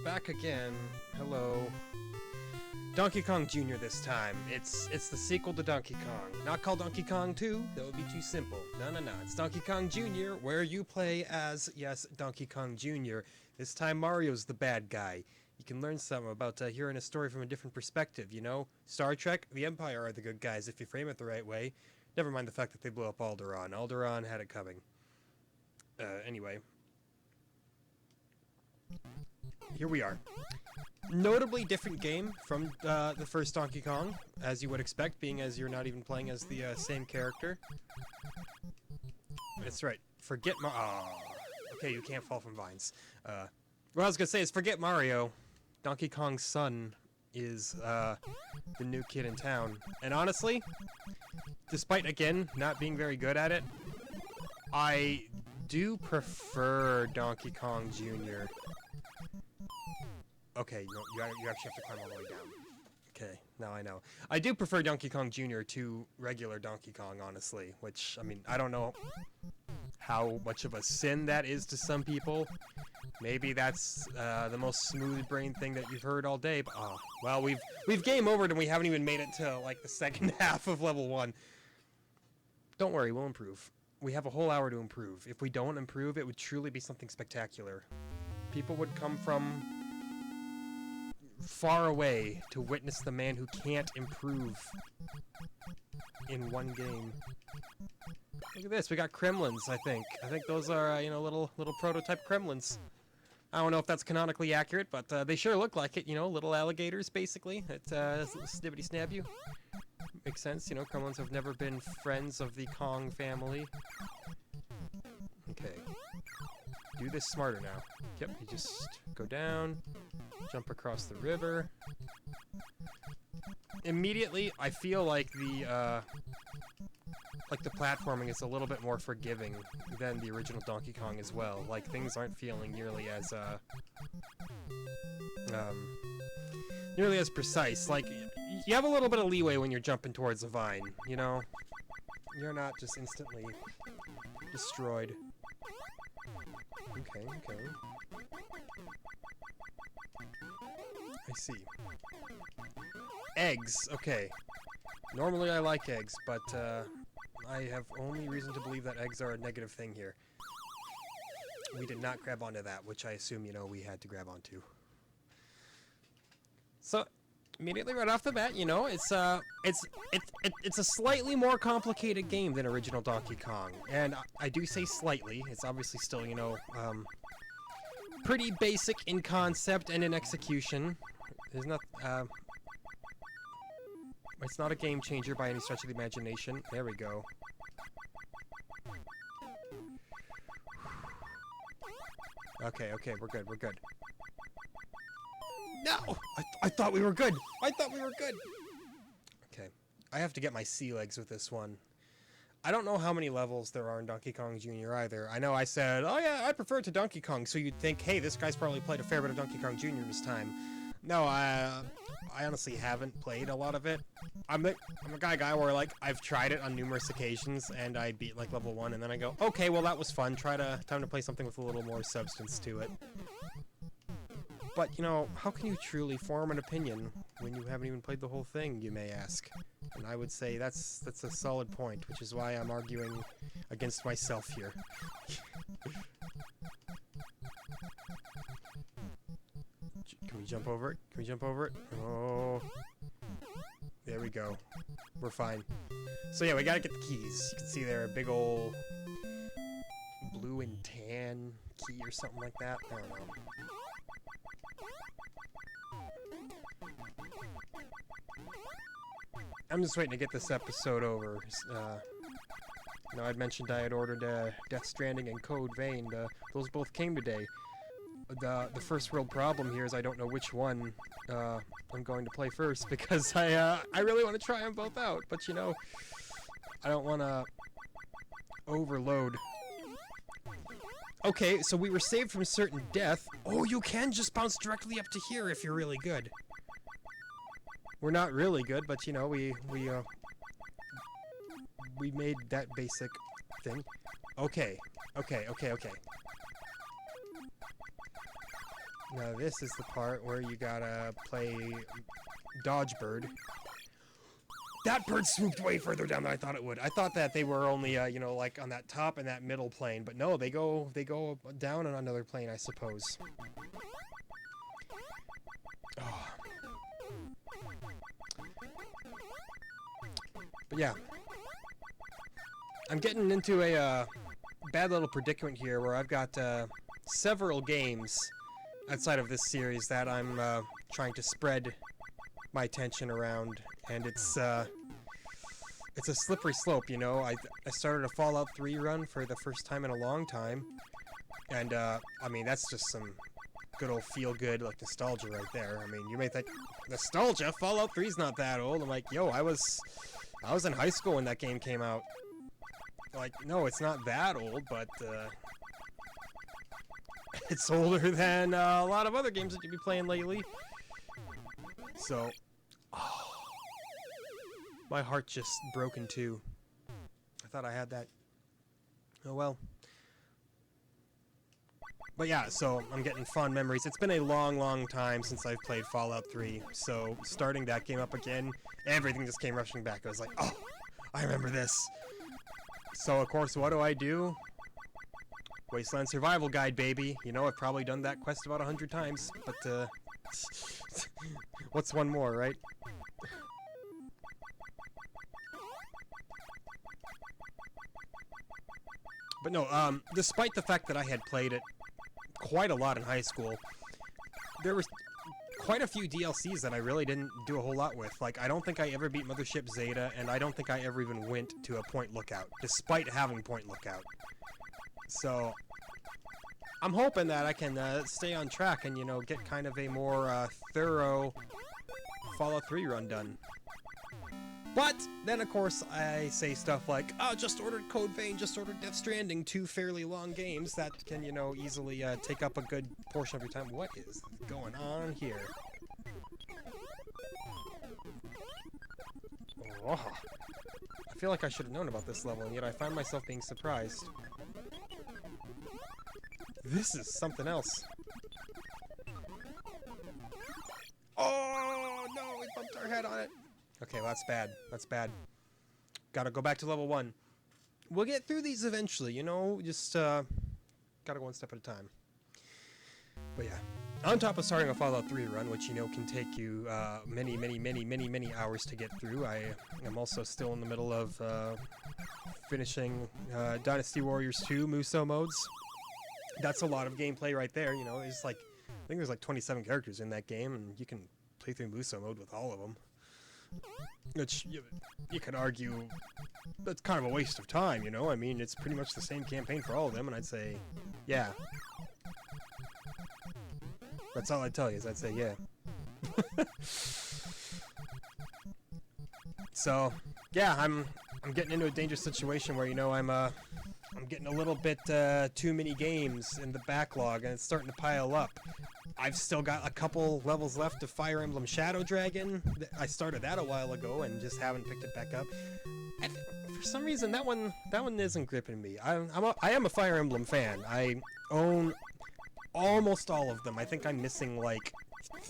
back again. Hello. Donkey Kong Jr. this time. It's the sequel to Donkey Kong. Not called Donkey Kong 2, that would be too simple. No. It's Donkey Kong Jr., where you play as, yes, Donkey Kong Jr. This time Mario's the bad guy. You can learn something about hearing a story from a different perspective, you know? Star Trek, the Empire are the good guys if you frame it the right way. Never mind the fact that they blew up Alderaan. Alderaan had it coming. Anyway. Here we are. Notably different game from the first Donkey Kong, as you would expect, being as you're not even playing as the same character. That's right. Forget okay, you can't fall from vines. What I was gonna say is forget Mario. Donkey Kong's son is the new kid in town. And honestly, despite, again, not being very good at it, I do prefer Donkey Kong Jr. Okay, you actually have to climb all the way down. Okay, now I know. I do prefer Donkey Kong Jr. to regular Donkey Kong, honestly, which, I mean, I don't know how much of a sin that is to some people. Maybe that's the most smooth-brained thing that you've heard all day, but, oh, well, we've game overed and we haven't even made it to, like, the second half of level 1. Don't worry, we'll improve. We have a whole hour to improve. If we don't improve, it would truly be something spectacular. People would come from far away to witness the man who can't improve in one game. Look at this, we got Kremlins, I think. I think those are, you know, little prototype Kremlins. I don't know if that's canonically accurate, but they sure look like it, you know, little alligators, basically, that snibbity-snab you. Makes sense, you know, Kremlins have never been friends of the Kong family. Okay. Do this smarter now. Yep, you just go down, jump across the river. Immediately, I feel like the platforming is a little bit more forgiving than the original Donkey Kong as well. Like, things aren't feeling nearly as precise. Like, you have a little bit of leeway when you're jumping towards a vine, you know? You're not just instantly destroyed. Okay. I see. Eggs, okay. Normally I like eggs, but I have only reason to believe that eggs are a negative thing here. We did not grab onto that, which I assume, you know, we had to grab onto. So, immediately right off the bat, you know, it's a slightly more complicated game than original Donkey Kong. And I do say slightly, it's obviously still, you know, pretty basic in concept and in execution. There's not, it's not a game changer by any stretch of the imagination. There we go. Okay, we're good. No! I thought we were good! Okay. I have to get my sea legs with this one. I don't know how many levels there are in Donkey Kong Jr. either. I know I said, oh yeah, I prefer it to Donkey Kong, so you'd think, hey, this guy's probably played a fair bit of Donkey Kong Jr. this time. No, I honestly haven't played a lot of it. I'm a guy where, like, I've tried it on numerous occasions, and I beat, like, level 1, and then I go, okay, well, that was fun. Time to play something with a little more substance to it. But, you know, how can you truly form an opinion when you haven't even played the whole thing, you may ask? And I would say that's a solid point, which is why I'm arguing against myself here. Can we jump over it? Oh. There we go. We're fine. So yeah, we gotta get the keys. You can see there a big ol' blue and tan key or something like that. I don't know. I'm just waiting to get this episode over. You know, I'd mentioned I had ordered Death Stranding and Code Vein. Those both came today. The first world problem here is I don't know which one I'm going to play first, because I really want to try them both out, but you know, I don't want to overload. Okay, so we were saved from certain death. Oh, you can just bounce directly up to here if you're really good. We're not really good, but you know, we made that basic thing. Okay. Now this is the part where you gotta play Dodge Bird. That bird swooped way further down than I thought it would. I thought that they were only, you know, like on that top and that middle plane, but no, they go down on another plane, I suppose. Oh. But yeah, I'm getting into a bad little predicament here where I've got several games outside of this series that I'm trying to spread my attention around, and it's a slippery slope, you know. I started a Fallout 3 run for the first time in a long time, and I mean, that's just some good old feel-good, like, nostalgia right there. I mean, you may think, nostalgia? Fallout 3's not that old. I'm like, yo, I was in high school when that game came out. Like, no, it's not that old, but it's older than a lot of other games that you've been playing lately. So, oh, my heart just broke in two. I thought I had that. Oh well. But yeah, so I'm getting fond memories. It's been a long, long time since I've played Fallout 3, so starting that game up again, everything just came rushing back. I was like, oh, I remember this. So, of course, what do? Wasteland Survival Guide, baby. You know, I've probably done that quest about 100 times, but, what's one more, right? But no, despite the fact that I had played it quite a lot in high school, there was quite a few DLCs that I really didn't do a whole lot with. Like, I don't think I ever beat Mothership Zeta, and I don't think I ever even went to a Point Lookout, despite having Point Lookout. So, I'm hoping that I can stay on track and, you know, get kind of a more thorough Fallout 3 run done. But then, of course, I say stuff like, oh, just ordered Code Vein, just ordered Death Stranding, two fairly long games that can, you know, easily take up a good portion of your time. What is going on here? Oh, I feel like I should have known about this level, and yet I find myself being surprised. This is something else. Oh, no, we bumped our head on it. Okay, well, that's bad. That's bad. Gotta go back to level 1. We'll get through these eventually, you know? Just, gotta go one step at a time. But yeah. On top of starting a Fallout 3 run, which, you know, can take you many hours to get through, I am also still in the middle of finishing Dynasty Warriors 2 Muso modes. That's a lot of gameplay right there, you know? It's like, I think there's like 27 characters in that game, and you can play through Muso mode with all of them. Which, you could argue, that's kind of a waste of time, you know? I mean, it's pretty much the same campaign for all of them, and I'd say, yeah. That's all I'd tell you, is I'd say, yeah. So, yeah, I'm getting into a dangerous situation where, you know, I'm getting a little bit too many games in the backlog, and it's starting to pile up. I've still got a couple levels left of Fire Emblem Shadow Dragon. I started that a while ago and just haven't picked it back up. And for some reason, that one isn't gripping me. I am a Fire Emblem fan. I own almost all of them. I think I'm missing like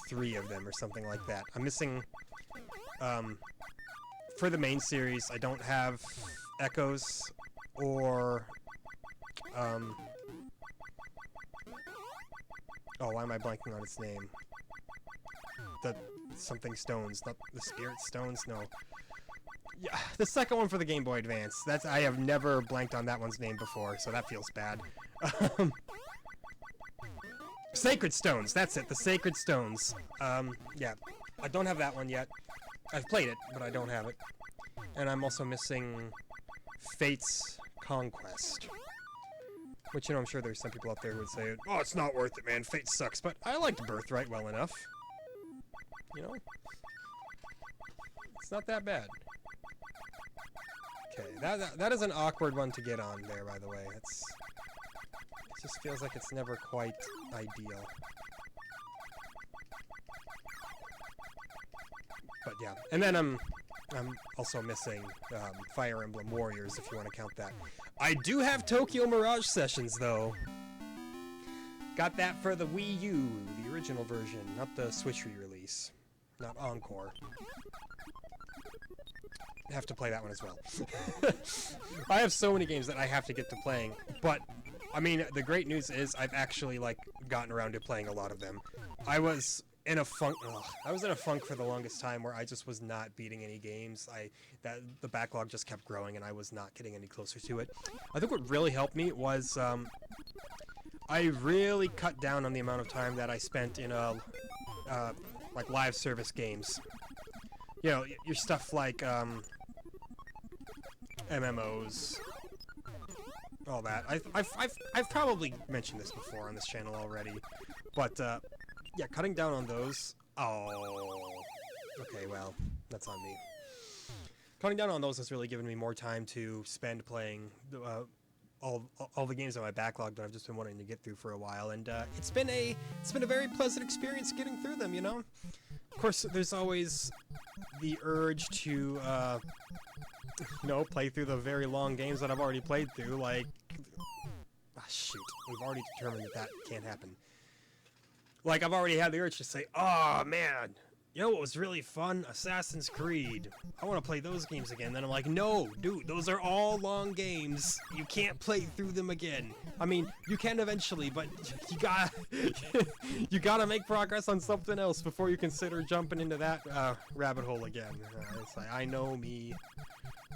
3 of them or something like that. I'm missing, for the main series, I don't have Echoes or, oh, why am I blanking on its name? The something stones, not the Spirit Stones, no. Yeah, the second one for the Game Boy Advance. I have never blanked on that one's name before, so that feels bad. Sacred Stones, that's it, the Sacred Stones. Yeah, I don't have that one yet. I've played it, but I don't have it. And I'm also missing Fate's Conquest. Which, you know, I'm sure there's some people out there who would say, oh, it's not worth it, man, Fate sucks, but I liked Birthright well enough. You know? It's not that bad. Okay, that is an awkward one to get on there, by the way. It just feels like it's never quite ideal. But yeah, and then I'm also missing Fire Emblem Warriors, if you want to count that. I do have Tokyo Mirage Sessions, though. Got that for the Wii U, the original version, not the Switch re-release. Not Encore. I have to play that one as well. I have so many games that I have to get to playing, but I mean, the great news is I've actually like gotten around to playing a lot of them. I was in a funk. I was in a funk for the longest time where I just was not beating any games. The backlog just kept growing, and I was not getting any closer to it. I think what really helped me was I really cut down on the amount of time that I spent in like live service games. You know, your stuff like MMOs, all that. I've probably mentioned this before on this channel already, but yeah, cutting down on those. Oh, okay, well, that's on me. Cutting down on those has really given me more time to spend playing all the games on my backlog that I've just been wanting to get through for a while, and it's been a very pleasant experience getting through them. You know, of course, there's always the urge to you know, play through the very long games that I've already played through. Like, shoot, we've already determined that can't happen. Like, I've already had the urge to say, oh man, you know what was really fun? Assassin's Creed. I want to play those games again. Then I'm like, no, dude, those are all long games. You can't play through them again. I mean, you can eventually, but you gotta make progress on something else before you consider jumping into that rabbit hole again. It's like, I know me.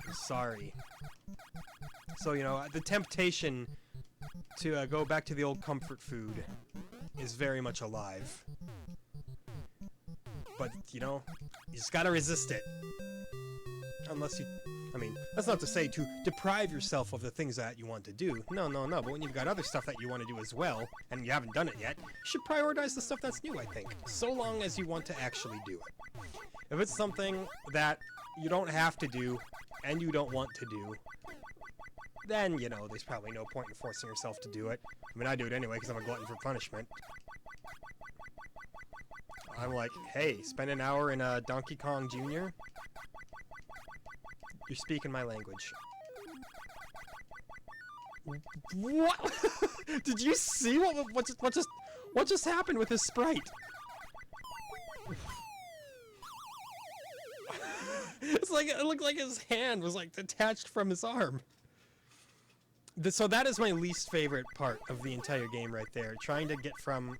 I'm sorry. So, you know, the temptation to go back to the old comfort food is very much alive. But, you know, you just gotta resist it. Unless you... I mean, that's not to say to deprive yourself of the things that you want to do. No, no, no. But when you've got other stuff that you want to do as well, and you haven't done it yet, you should prioritize the stuff that's new, I think. So long as you want to actually do it. If it's something that you don't have to do, and you don't want to do, then, you know, there's probably no point in forcing yourself to do it. I mean, I do it anyway because I'm a glutton for punishment. I'm like, hey, spend an hour in Donkey Kong Jr.? You're speaking my language. What? Did you see what just happened with his sprite? It's like, it looked like his hand was like detached from his arm. So that is my least favorite part of the entire game right there. Trying to get from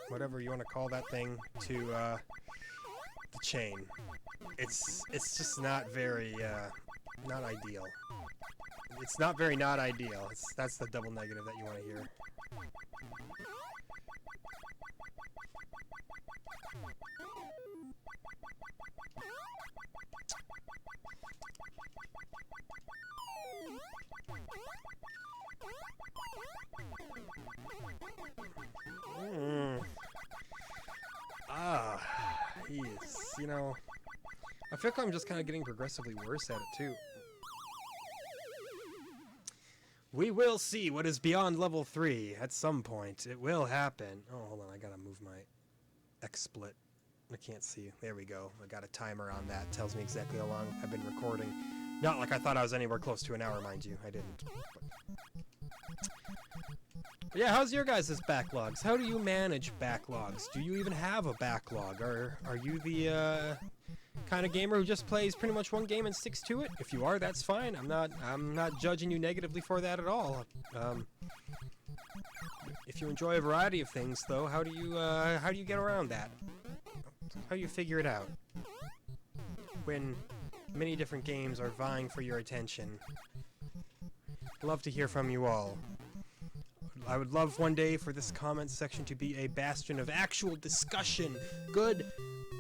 whatever you want to call that thing to the chain. It's just not very not ideal. It's not very not ideal. That's the double negative that you want to hear. He's, you know, I feel like I'm just kind of getting progressively worse at it too. We will see what is beyond level 3 at some point. It will happen. Oh, hold on, I gotta move my XSplit. I can't see. There we go. I got a timer on that. Tells me exactly how long I've been recording. Not like I thought I was anywhere close to an hour, mind you. I didn't. But yeah, how's your guys' backlogs? How do you manage backlogs? Do you even have a backlog? Or are you the kind of gamer who just plays pretty much one game and sticks to it? If you are, that's fine. I'm not judging you negatively for that at all. If you enjoy a variety of things, though, how do you get around that? How do you figure it out when many different games are vying for your attention? I'd love to hear from you all. I would love one day for this comment section to be a bastion of actual discussion. Good,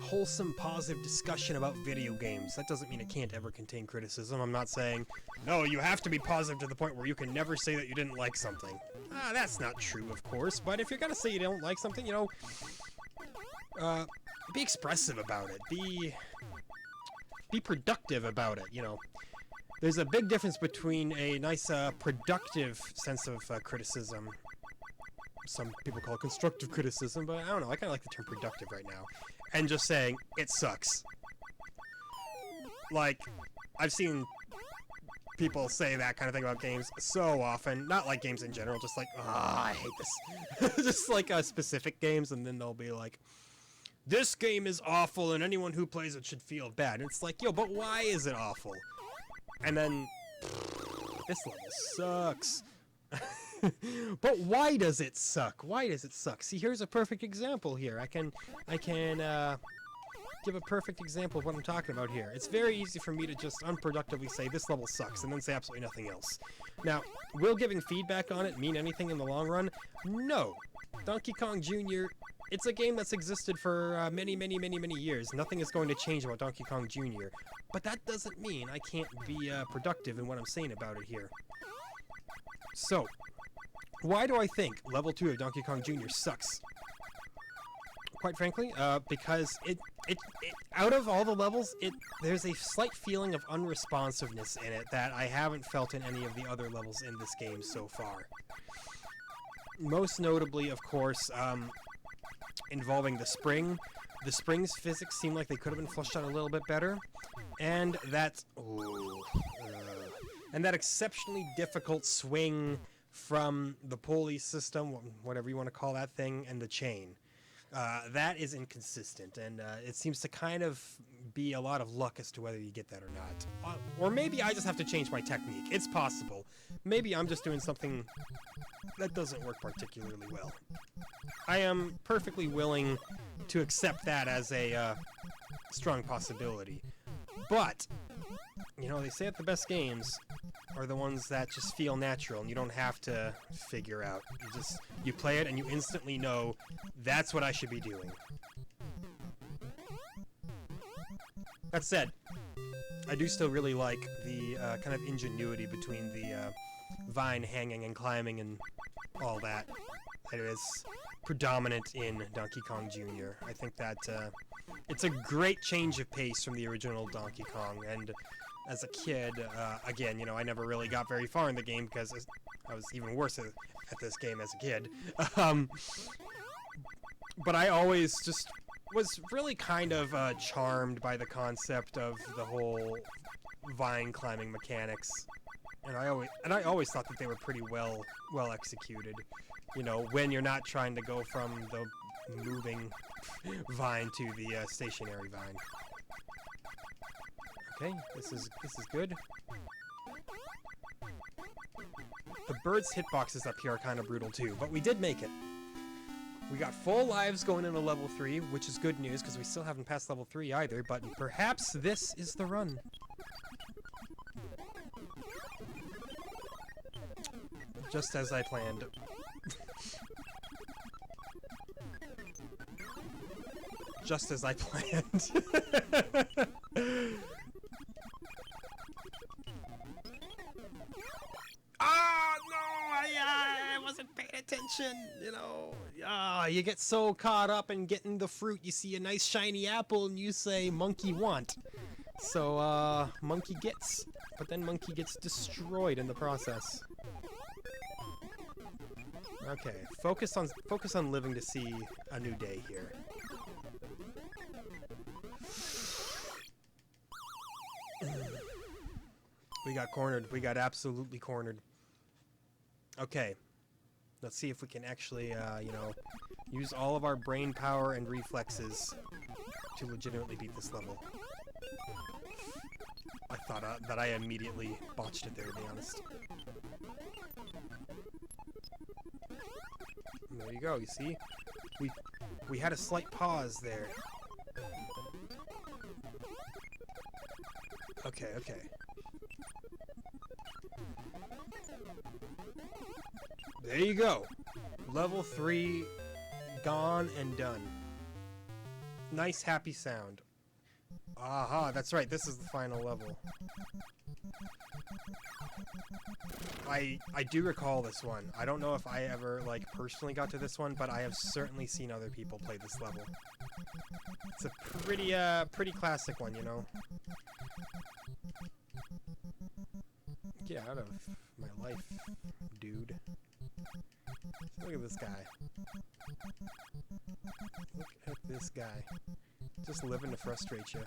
wholesome, positive discussion about video games. That doesn't mean it can't ever contain criticism. I'm not saying, no, you have to be positive to the point where you can never say that you didn't like something. That's not true, of course, but if you're gonna say you don't like something, you know, be expressive about it. Be productive about it, you know. There's a big difference between a nice, productive sense of criticism. Some people call it constructive criticism, but I don't know, I kind of like the term productive right now. And just saying, it sucks. Like, I've seen people say that kind of thing about games so often. Not like games in general, just like, I hate this. Just like specific games, and then they'll be like, this game is awful, and anyone who plays it should feel bad. And it's like, yo, but why is it awful? And then, this level sucks. But why does it suck? Why does it suck? See, here's a perfect example here. I can give a perfect example of what I'm talking about here. It's very easy for me to just unproductively say this level sucks and then say absolutely nothing else. Now, will giving feedback on it mean anything in the long run? No. Donkey Kong Jr., it's a game that's existed for many years. Nothing is going to change about Donkey Kong Jr. But that doesn't mean I can't be productive in what I'm saying about it here. So, why do I think Level 2 of Donkey Kong Jr. sucks? Quite frankly, because it out of all the levels, there's a slight feeling of unresponsiveness in it that I haven't felt in any of the other levels in this game so far. Most notably, of course, involving the spring. The spring's physics seem like they could have been fleshed out a little bit better, and that exceptionally difficult swing from the pulley system, whatever you want to call that thing, and the chain. That is inconsistent, and it seems to kind of be a lot of luck as to whether you get that or not. Or maybe I just have to change my technique. It's possible. Maybe I'm just doing something that doesn't work particularly well. I am perfectly willing to accept that as a strong possibility. But, you know, they say that the best games are the ones that just feel natural and you don't have to figure out. You play it and you instantly know that's what I should be doing. That said, I do still really like the kind of ingenuity between the vine hanging and climbing and all that. That is predominant in Donkey Kong Jr. I think that it's a great change of pace from the original Donkey Kong, and as a kid, again, you know, I never really got very far in the game because I was even worse at this game as a kid. But I always just was really kind of charmed by the concept of the whole vine climbing mechanics, and I always thought that they were pretty well executed. You know, when you're not trying to go from the moving vine to the stationary vine. Okay, this is good. The bird's hitboxes up here are kind of brutal too, but we did make it. We got full lives going into level 3, which is good news because we still haven't passed level 3 either, but perhaps this is the run. Just as I planned. Just as I planned. Oh, no! I wasn't paying attention, you know. You get so caught up in getting the fruit, you see a nice shiny apple and you say, monkey want. So, monkey gets. But then monkey gets destroyed in the process. Okay, focus on living to see a new day here. We got cornered. We got absolutely cornered. Okay. Let's see if we can actually, you know, use all of our brain power and reflexes to legitimately beat this level. I thought that I immediately botched it there, to be honest. And there you go, you see? We had a slight pause there. Okay, okay. There you go. Level 3 gone and done. Nice happy sound. Aha, that's right, this is the final level. I do recall this one. I don't know if I ever, like, personally got to this one, but I have certainly seen other people play this level. It's a pretty classic one, you know? Get out of my life, dude. Look at this guy. Look at this guy. Just living to frustrate you.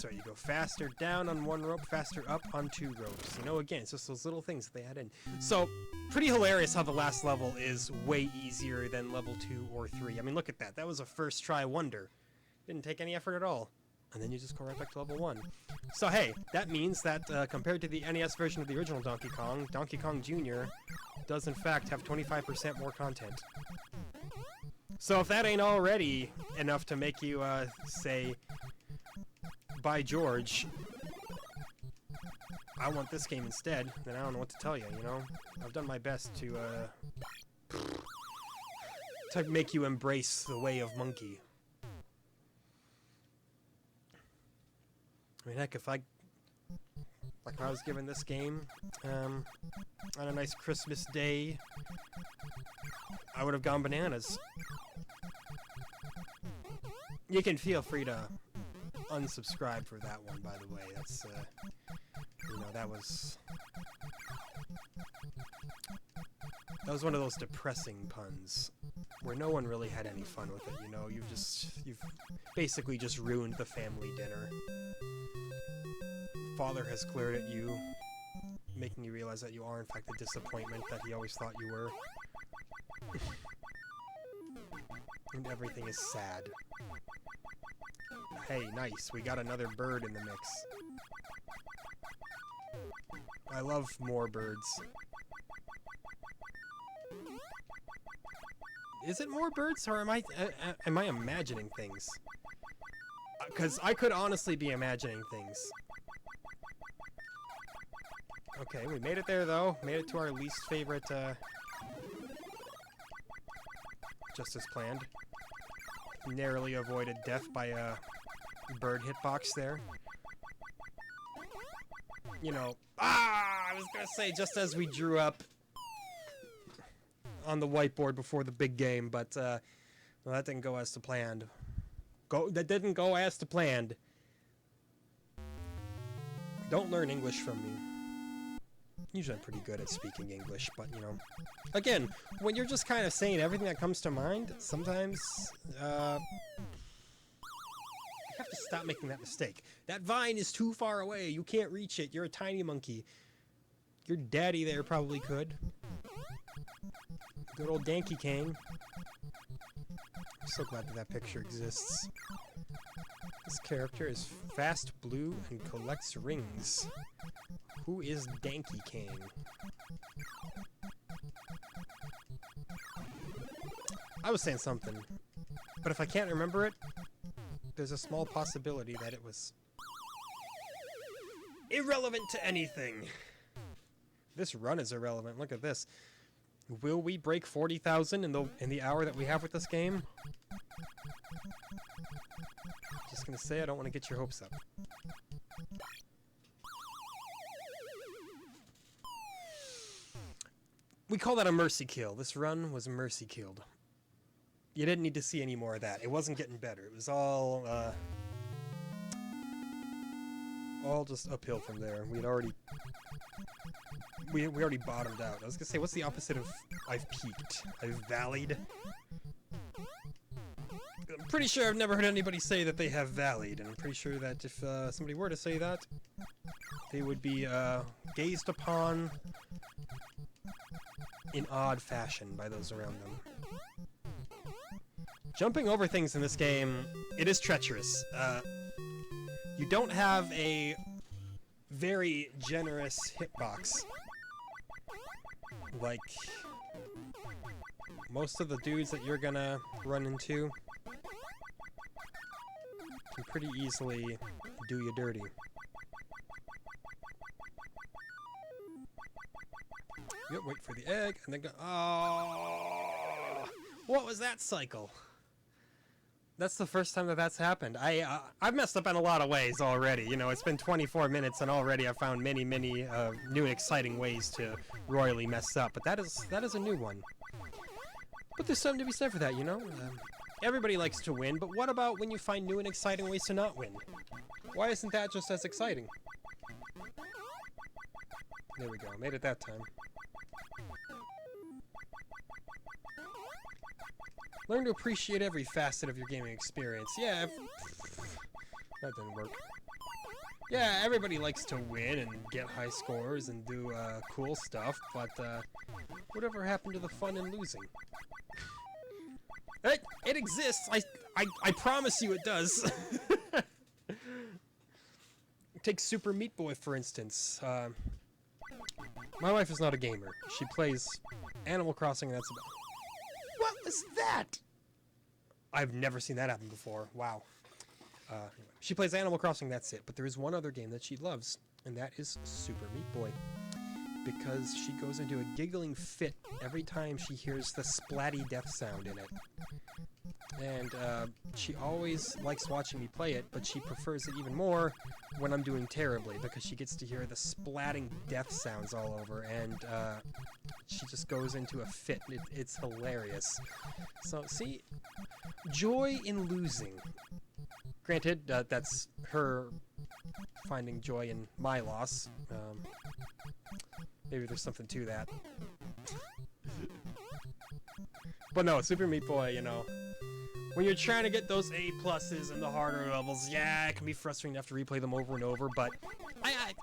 That's right, you go faster down on one rope, faster up on two ropes. You know, again, it's just those little things that they add in. So, pretty hilarious how the last level is way easier than level 2 or 3. I mean, look at that. That was a first try wonder. Didn't take any effort at all. And then you just go right back to level 1. So hey, that means that compared to the NES version of the original Donkey Kong Jr. does in fact have 25% more content. So if that ain't already enough to make you say, by George, I want this game instead, then I don't know what to tell you, you know? I've done my best to make you embrace the way of monkey. I mean, heck, if I was given this game on a nice Christmas day, I would have gone bananas. You can feel free to unsubscribe for that one, by the way. That's, you know, that was one of those depressing puns where no one really had any fun with it, you know? You've basically just ruined the family dinner. Father has glared at you, making you realize that you are in fact the disappointment that he always thought you were. And everything is sad. Hey, nice, we got another bird in the mix. I love more birds. Is it more birds, or am I imagining things? Because I could honestly be imagining things. Okay, we made it there, though. Made it to our least favorite, just as planned. Narrowly avoided death by a bird hitbox there. You know, I was gonna say, just as we drew up on the whiteboard before the big game, but, well, that didn't go as to planned. That didn't go as to planned. Don't learn English from me. Usually I'm pretty good at speaking English, but, you know, again, when you're just kind of saying everything that comes to mind, sometimes, you have to stop making that mistake. That vine is too far away. You can't reach it. You're a tiny monkey. Your daddy there probably could. Good old Donkey Kong. I'm so glad that picture exists. This character is fast blue and collects rings. Who is Donkey Kong? I was saying something, but if I can't remember it, there's a small possibility that it was irrelevant to anything. This run is irrelevant. Look at this. Will we break 40,000 in the hour that we have with this game? Just gonna say I don't want to get your hopes up. We call that a mercy kill. This run was mercy killed. You didn't need to see any more of that. It wasn't getting better. It was all just uphill from there. We already bottomed out. I was gonna say, what's the opposite of I've peaked? I've valleyed? I'm pretty sure I've never heard anybody say that they have valleyed, and I'm pretty sure that if somebody were to say that, they would be gazed upon in odd fashion by those around them. Jumping over things in this game, it is treacherous. You don't have a very generous hitbox like most of the dudes that you're gonna run into can pretty easily do you dirty. Yep, wait for the egg, and then go. Oh, what was that cycle? That's the first time that that's happened. I've messed up in a lot of ways already. You know, it's been 24 minutes, and already I've found many new and exciting ways to royally mess up. But that is a new one. But there's something to be said for that, you know. Everybody likes to win, but what about when you find new and exciting ways to not win? Why isn't that just as exciting? There we go. Made it that time. Learn to appreciate every facet of your gaming experience. Yeah, that didn't work. Yeah, everybody likes to win and get high scores and do cool stuff, but whatever happened to the fun in losing? It exists. I promise you it does. Take Super Meat Boy, for instance. My wife is not a gamer. She plays Animal Crossing, and that's about... What was that? I've never seen that happen before. Wow. Anyway, she plays Animal Crossing, that's it. But there is one other game that she loves, and that is Super Meat Boy. Because she goes into a giggling fit every time she hears the splatty death sound in it. And she always likes watching me play it, but she prefers it even more when I'm doing terribly, because she gets to hear the splatting death sounds all over, and she just goes into a fit. It's hilarious. So, see, joy in losing. Granted, that's her finding joy in my loss. Maybe there's something to that. But no, Super Meat Boy, you know, when you're trying to get those A pluses in the harder levels, yeah, it can be frustrating to have to replay them over and over, but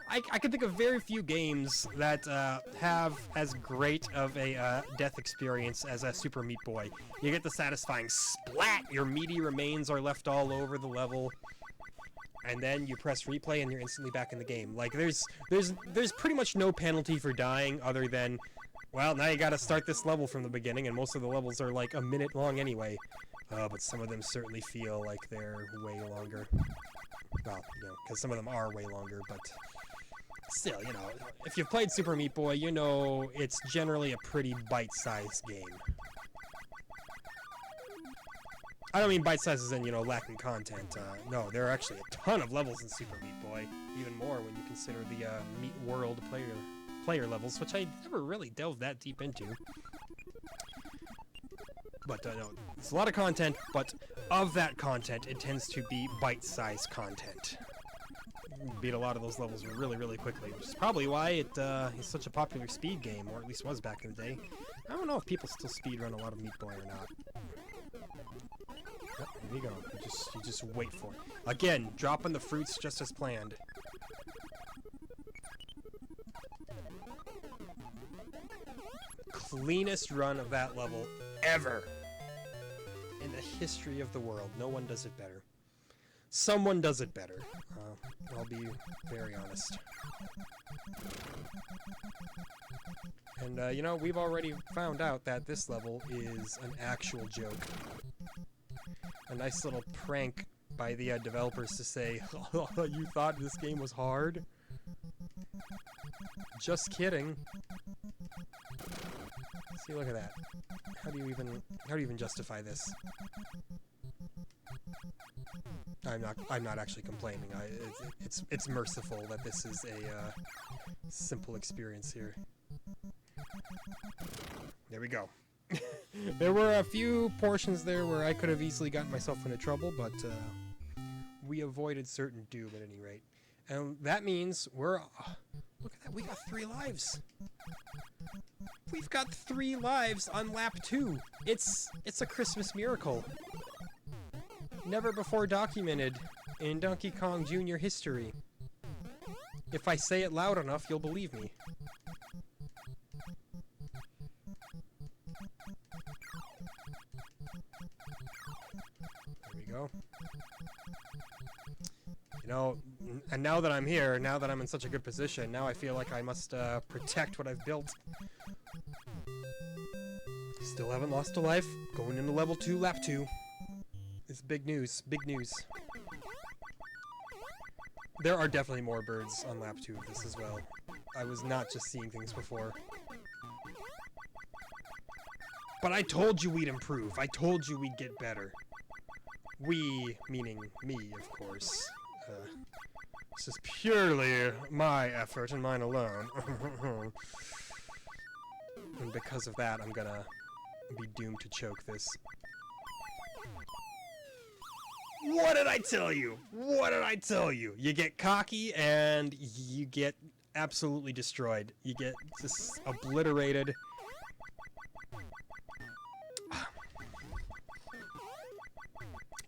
I can think of very few games that have as great of a death experience as a Super Meat Boy. You get the satisfying splat, your meaty remains are left all over the level, and then you press replay and you're instantly back in the game. Like, there's pretty much no penalty for dying other than, well, now you gotta start this level from the beginning, and most of the levels are like a minute long anyway. But some of them certainly feel like they're way longer. Well, you know, because some of them are way longer, but still, you know, if you've played Super Meat Boy, you know it's generally a pretty bite-sized game. I don't mean bite-sized as in, you know, lacking content. No, there are actually a ton of levels in Super Meat Boy, even more when you consider the Meat World player levels, which I never really delved that deep into. But no, it's a lot of content, but of that content, it tends to be bite-sized content. You beat a lot of those levels really, really quickly, which is probably why it is such a popular speed game, or at least was back in the day. I don't know if people still speedrun a lot of Meat Boy or not. Yep, here you go. You just wait for it. Again, dropping the fruits just as planned. Cleanest run of that level ever in the history of the world. No one does it better. Someone does it better. I'll be very honest. And, you know, we've already found out that this level is an actual joke. A nice little prank by the developers to say, oh, you thought this game was hard? Just kidding. See, look at that. How do you even justify this? I'm not actually complaining. It's merciful that this is a simple experience here. There we go. There were a few portions there where I could have easily gotten myself into trouble, but we avoided certain doom at any rate. And that means we're... look at that, we got 3 lives! We've got 3 lives on lap 2! It's a Christmas miracle. Never before documented in Donkey Kong Jr. history. If I say it loud enough, you'll believe me. There we go. You know, and now that I'm here, now that I'm in such a good position, now I feel like I must protect what I've built. Still haven't lost a life. Going into level 2, lap 2. It's big news. Big news. There are definitely more birds on lap 2 of this as well. I was not just seeing things before. But I told you we'd improve. I told you we'd get better. We, meaning me, of course. This is purely my effort and mine alone. And because of that, I'm gonna be doomed to choke this. What did I tell you? What did I tell you? You get cocky and you get absolutely destroyed. You get just obliterated.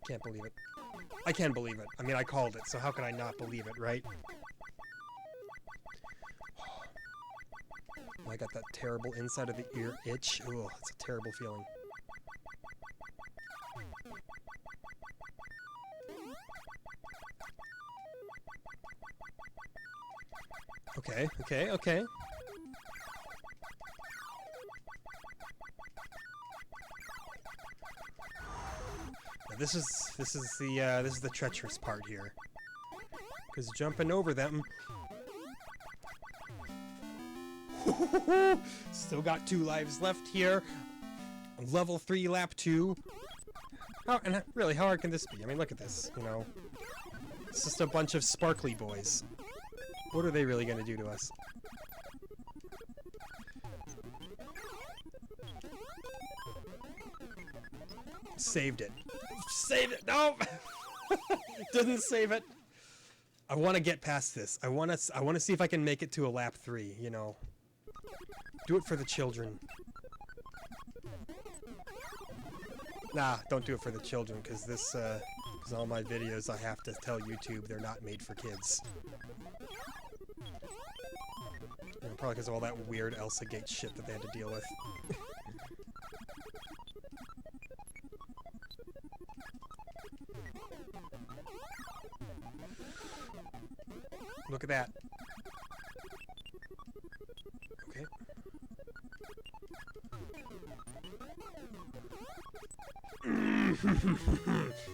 Can't believe it. I can't believe it. I mean, I called it, so how could I not believe it, right? I got that terrible inside of the ear itch. Ugh, it's a terrible feeling. Okay, okay, okay. Now this is the treacherous part here. Because jumping over them. Still got 2 lives left here. Level 3, lap 2. And really, how hard can this be? I mean, look at this, you know. It's just a bunch of sparkly boys. What are they really going to do to us? Saved it. Save it! No! Didn't save it. I want to get past this. I want to see if I can make it to a lap 3, you know. Do it for the children. Nah, don't do it for the children, because this, because all my videos I have to tell YouTube they're not made for kids. And probably because of all that weird Elsa Gate shit that they had to deal with. Look at that. Okay.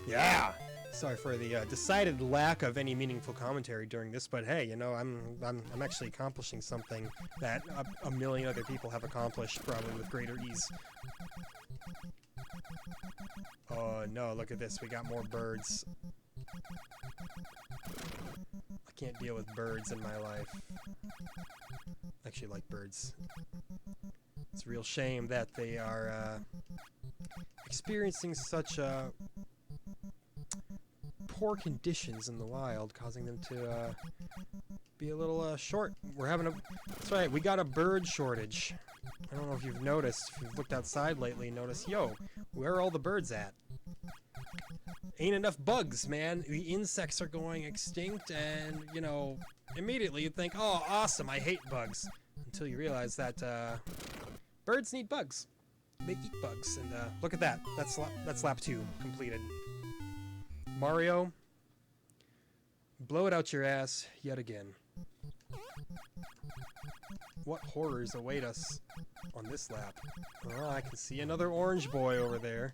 Yeah. Sorry for the decided lack of any meaningful commentary during this, but hey, you know, I'm actually accomplishing something that a million other people have accomplished, probably with greater ease. Oh no! Look at this. We got more birds. I can't deal with birds in my life. I actually like birds. It's a real shame that they are experiencing such poor conditions in the wild, causing them to be a little short. We're having a... That's right, we got a bird shortage. I don't know if you've noticed. If you've looked outside lately, notice, yo, where are all the birds at? Ain't enough bugs, man. The insects are going extinct, and, you know, immediately you think, oh, awesome, I hate bugs. Until you realize that birds need bugs. They eat bugs, and look at that. That's lap 2 completed. Mario, blow it out your ass yet again. What horrors await us on this lap? Oh, I can see another orange boy over there.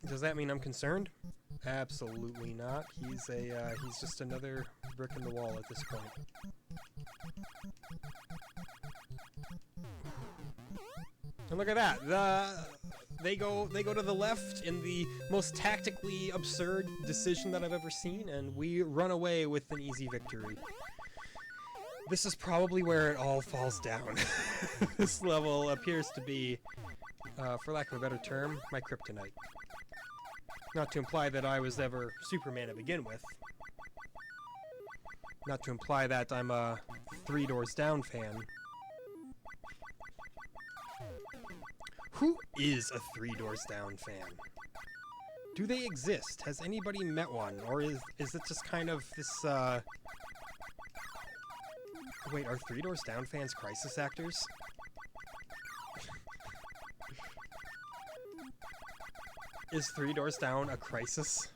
Does that mean I'm concerned? Absolutely not. He's just another brick in the wall at this point. And look at that. They go to the left in the most tactically absurd decision that I've ever seen, and we run away with an easy victory. This is probably where it all falls down. This level appears to be, for lack of a better term, my kryptonite. Not to imply that I was ever Superman to begin with. Not to imply that I'm a 3 Doors Down fan. Who is a 3 Doors Down fan? Do they exist? Has anybody met one? Or is it just kind of this, Wait, are 3 Doors Down fans crisis actors? Is 3 Doors Down a crisis?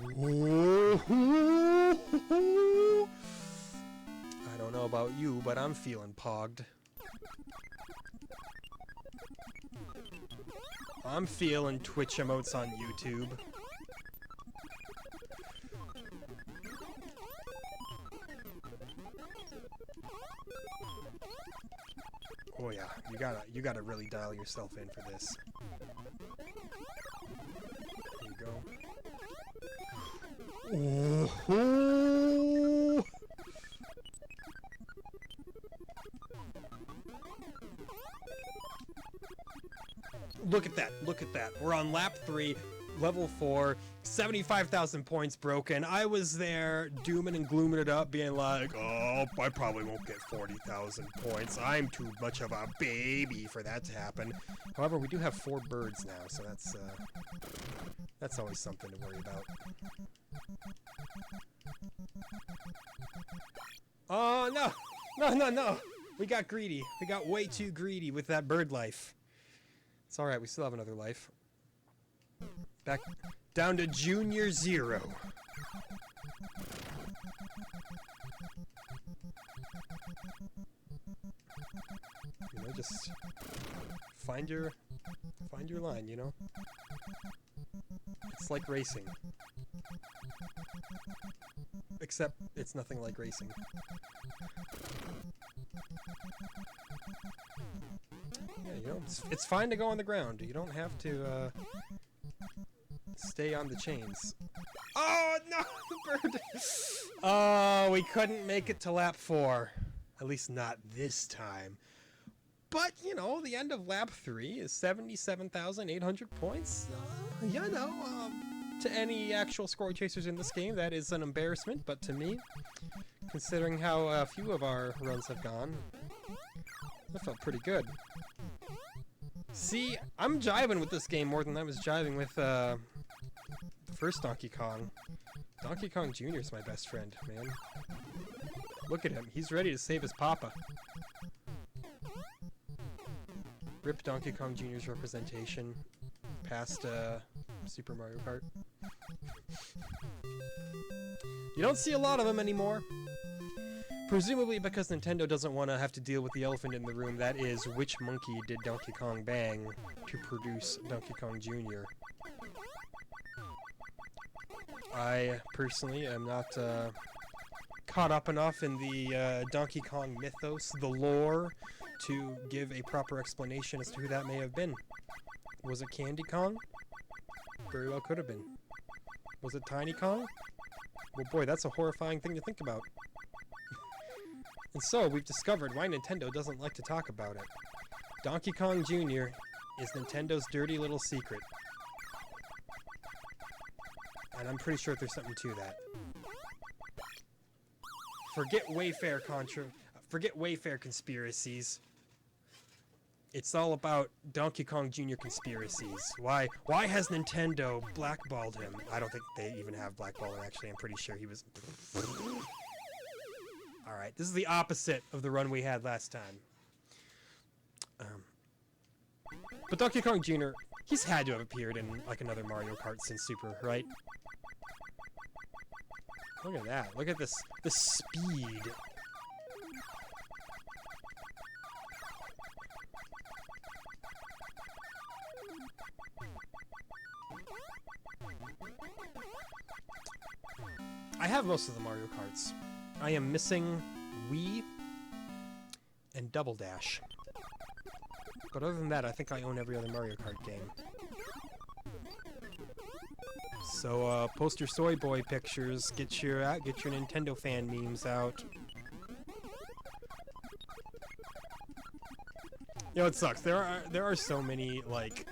I don't know about you, but I'm feeling pogged. I'm feeling Twitch emotes on YouTube. Oh yeah, you gotta really dial yourself in for this. There you go. Oh-ho! Look at that, look at that. We're on lap 3, level 4. 75,000 points broken. I was there dooming and glooming it up, being like, oh, I probably won't get 40,000 points. I'm too much of a baby for that to happen. However, we do have 4 birds now, so that's always something to worry about. Oh, no! No, no, no! We got greedy. We got way too greedy with that bird life. It's alright, we still have another life. Back down to Junior 0. You know, just find your line, you know? It's like racing. Except it's nothing like racing. Yeah, you know, it's fine to go on the ground. You don't have to stay on the chains. Oh no, the bird! Oh, we couldn't make it to lap 4. At least not this time. But, you know, the end of lap 3 is 77,800 points. You know, to any actual score chasers in this game, that is an embarrassment. But to me, considering how few of our runs have gone, that felt pretty good. See, I'm jiving with this game more than I was jiving with the first Donkey Kong. Donkey Kong Jr. is my best friend, man. Look at him. He's ready to save his papa. Rip Donkey Kong Jr.'s representation past Super Mario Kart. You don't see a lot of them anymore. Presumably because Nintendo doesn't want to have to deal with the elephant in the room, that is, which monkey did Donkey Kong bang to produce Donkey Kong Jr.? I personally am not caught up enough in the Donkey Kong mythos, the lore, to give a proper explanation as to who that may have been. Was it Candy Kong? Very well could have been. Was it Tiny Kong? Well, boy, that's a horrifying thing to think about. And so, we've discovered why Nintendo doesn't like to talk about it. Donkey Kong Jr. is Nintendo's dirty little secret. And I'm pretty sure there's something to that. Forget Wayfair conspiracies. It's all about Donkey Kong Jr. conspiracies. Why has Nintendo blackballed him? I don't think they even have blackballed him, actually. I'm pretty sure he was... Alright, this is the opposite of the run we had last time. But Donkey Kong Jr., he's had to have appeared in, like, another Mario Kart since Super, right? Look at that. Look at this speed. I have most of the Mario Karts. I am missing Wii and Double Dash. But other than that, I think I own every other Mario Kart game. So, post your soy boy pictures, get your Nintendo fan memes out. You know, it sucks. There are so many, like,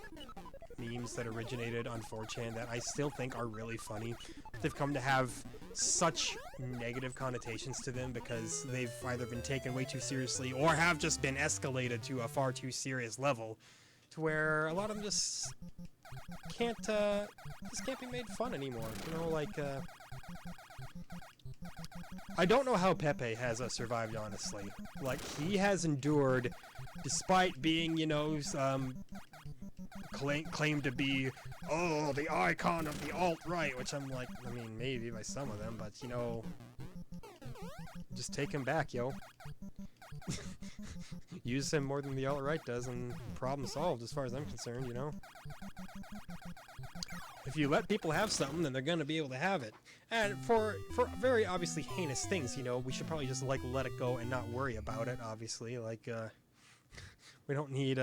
memes that originated on 4chan that I still think are really funny. They've come to have such negative connotations to them because they've either been taken way too seriously or have just been escalated to a far too serious level to where a lot of them just can't be made fun anymore. You know, like, I don't know how Pepe has survived, honestly. Like, he has endured, despite being, you know, claimed to be, oh, the icon of the alt-right, which I'm like, I mean, maybe by some of them, but, you know, just take him back, yo. Use him more than the alt-right does, and problem solved as far as I'm concerned, you know? If you let people have something, then they're gonna be able to have it. And for very obviously heinous things, you know, we should probably just, like, let it go and not worry about it, obviously. Like, we don't need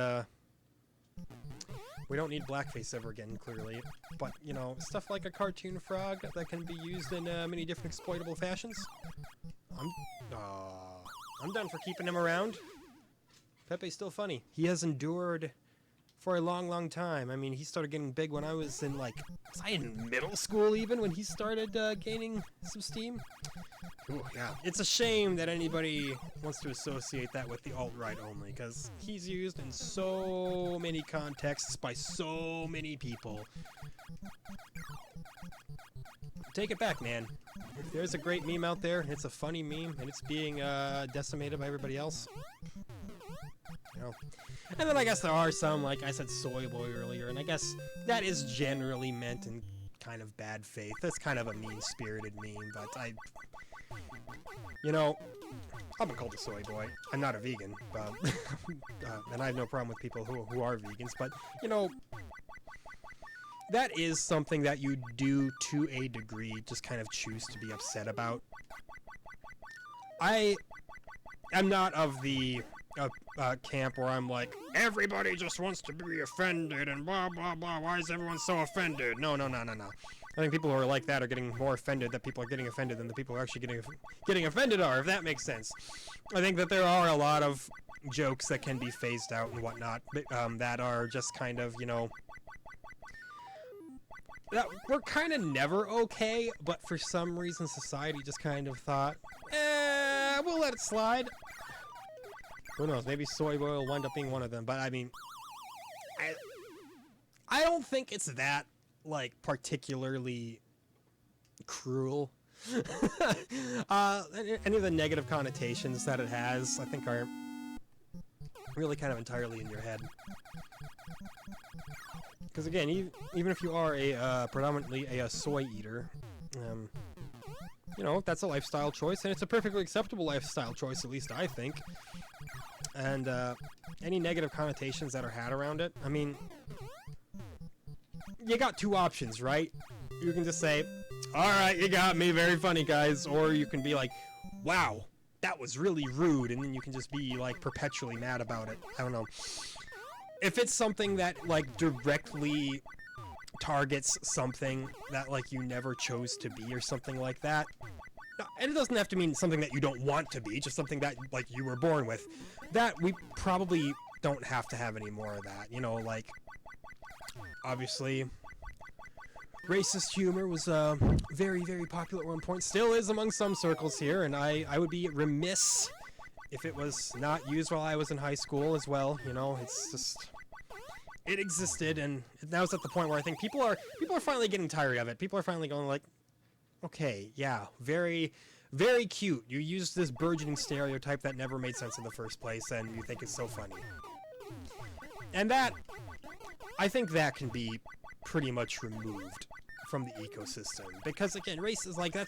blackface ever again, clearly. But, you know, stuff like a cartoon frog that can be used in many different exploitable fashions. I'm done for keeping him around. Pepe's still funny. He has endured for a long, long time. I mean, he started getting big when I was in, like, was I in middle school even when he started gaining some steam? Ooh, yeah. It's a shame that anybody wants to associate that with the alt-right only, because he's used in so many contexts by so many people. Take it back, man. If there's a great meme out there, it's a funny meme, and it's being decimated by everybody else. You know. And then I guess there are some, like I said, soy boy earlier, and I guess that is generally meant in kind of bad faith. That's kind of a mean-spirited meme, but you know, I've been called a soy boy. I'm not a vegan, but, and I have no problem with people who are vegans, but, you know, that is something that you do, to a degree, just kind of choose to be upset about. I am not of the camp where I'm like, everybody just wants to be offended and blah, blah, blah, why is everyone so offended? No. I think people who are like that are getting more offended that people are getting offended than the people who are actually getting offended are, if that makes sense. I think that there are a lot of jokes that can be phased out and whatnot, that are just kind of, you know, that we're kind of never okay, but for some reason society just kind of thought, we'll let it slide. Who knows, maybe soy boy will wind up being one of them, but I mean, I don't think it's that, like, particularly cruel. Any of the negative connotations that it has, I think, are really kind of entirely in your head. Because again, even if you are a predominantly a soy eater, you know, that's a lifestyle choice, and it's a perfectly acceptable lifestyle choice, at least I think. And any negative connotations that are had around it, I mean, you got two options, right? You can just say, alright, you got me, very funny, guys. Or you can be like, wow, that was really rude, and then you can just be, like, perpetually mad about it. I don't know. If it's something that, like, directly targets something that, like, you never chose to be or something like that, and it doesn't have to mean something that you don't want to be, just something that, like, you were born with, that we probably don't have to have any more of that. You know, like, obviously, racist humor was very, very popular at one point, still is among some circles here, and I would be remiss if it was not used while I was in high school as well. You know, it's just, it existed, and now it's at the point where I think people are finally getting tired of it. People are finally going like, okay, yeah, very, very cute. You used this burgeoning stereotype that never made sense in the first place, and you think it's so funny. And that, I think that can be pretty much removed from the ecosystem. Because, again, race is like, that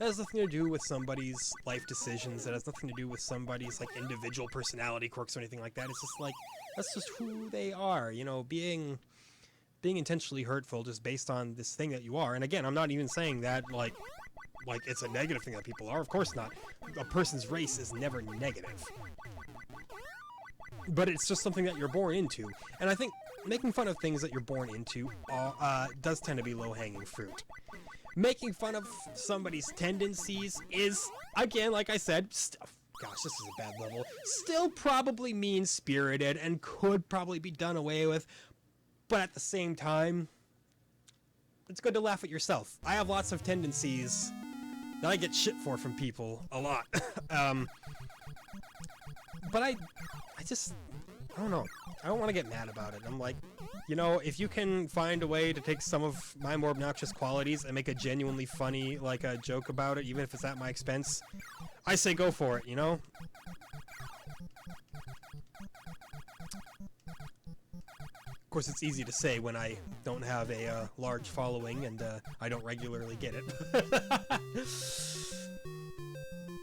has nothing to do with somebody's life decisions. That has nothing to do with somebody's, like, individual personality quirks or anything like that. It's just like, that's just who they are, you know, being intentionally hurtful just based on this thing that you are. And again, I'm not even saying that, like it's a negative thing that people are. Of course not. A person's race is never negative. But it's just something that you're born into. And I think making fun of things that you're born into does tend to be low-hanging fruit. Making fun of somebody's tendencies is, again, like I said, gosh, this is a bad level, still probably mean-spirited and could probably be done away with, but at the same time, it's good to laugh at yourself. I have lots of tendencies that I get shit for from people, a lot. But I don't know. I don't want to get mad about it. I'm like, you know, if you can find a way to take some of my more obnoxious qualities and make a genuinely funny, like, a joke about it, even if it's at my expense, I say go for it, you know? Of course, it's easy to say when I don't have a large following and I don't regularly get it.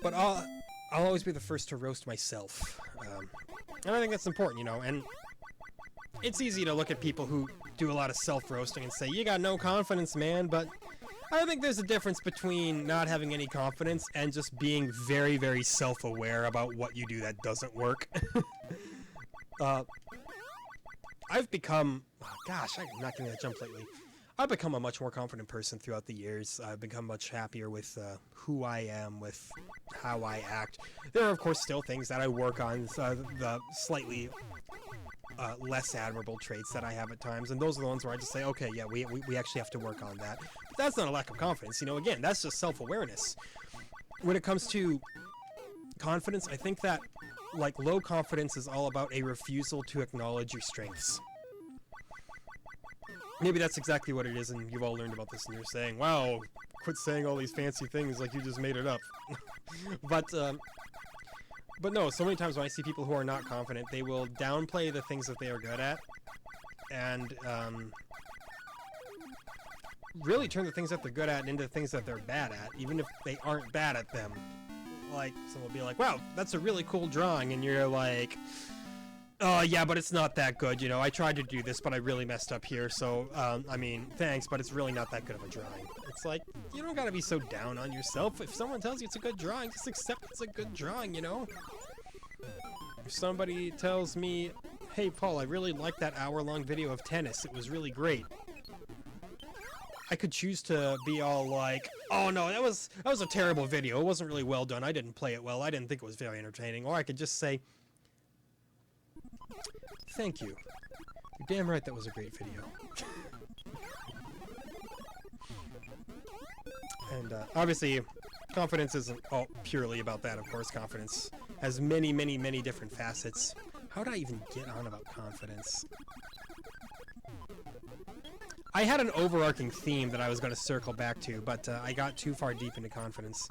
But I'll always be the first to roast myself. And I think that's important, you know, and it's easy to look at people who do a lot of self-roasting and say, you got no confidence, man, but I think there's a difference between not having any confidence and just being very, very self-aware about what you do that doesn't work. I've become, oh gosh, I'm not getting that jump lately. I've become a much more confident person throughout the years. I've become much happier with who I am, with how I act. There are, of course, still things that I work on, the slightly less admirable traits that I have at times, and those are the ones where I just say, okay, yeah, we actually have to work on that. But that's not a lack of confidence, you know, again, that's just self-awareness. When it comes to confidence, I think that, like, low confidence is all about a refusal to acknowledge your strengths. Maybe that's exactly what it is, and you've all learned about this, and you're saying, wow, quit saying all these fancy things like you just made it up. But no, so many times when I see people who are not confident, they will downplay the things that they are good at, and really turn the things that they're good at into things that they're bad at, even if they aren't bad at them. Like, someone will be like, wow, that's a really cool drawing, and you're like, oh, yeah, but it's not that good, you know, I tried to do this, but I really messed up here, so, I mean, thanks, but it's really not that good of a drawing. It's like, you don't gotta be so down on yourself. If someone tells you it's a good drawing, just accept it's a good drawing, you know? If somebody tells me, hey, Paul, I really liked that hour-long video of tennis, it was really great. I could choose to be all like, oh no, that was a terrible video, it wasn't really well done, I didn't play it well, I didn't think it was very entertaining, or I could just say, thank you. You're damn right that was a great video. And obviously, confidence isn't all purely about that, of course. Confidence has many, many, many different facets. How did I even get on about confidence? I had an overarching theme that I was going to circle back to, but I got too far deep into confidence.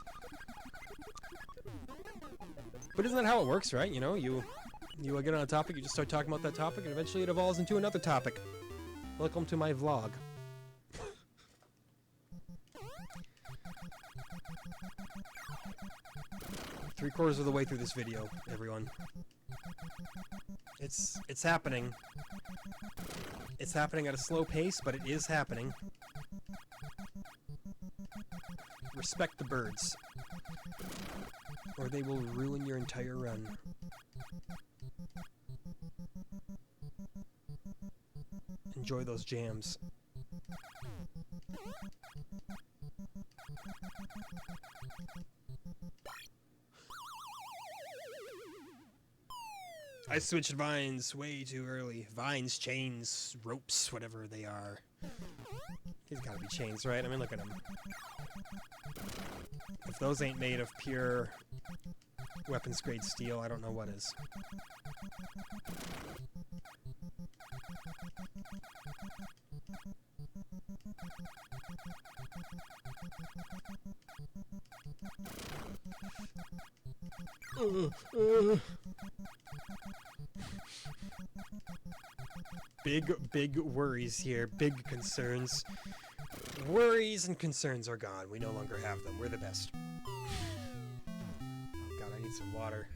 But isn't that how it works, right? You know, you get on a topic, you just start talking about that topic, and eventually it evolves into another topic. Welcome to my vlog. 3/4 of the way through this video, everyone. It's happening. It's happening at a slow pace, but it is happening. Respect the birds, or they will ruin your entire run. Enjoy those jams. I switched vines way too early. Vines, chains, ropes, whatever they are. These gotta be chains, right? I mean, look at them. If those ain't made of pure weapons grade steel, I don't know what is. Big worries here, big concerns. Worries and concerns are gone. We no longer have them. We're the best. Oh god, I need some water.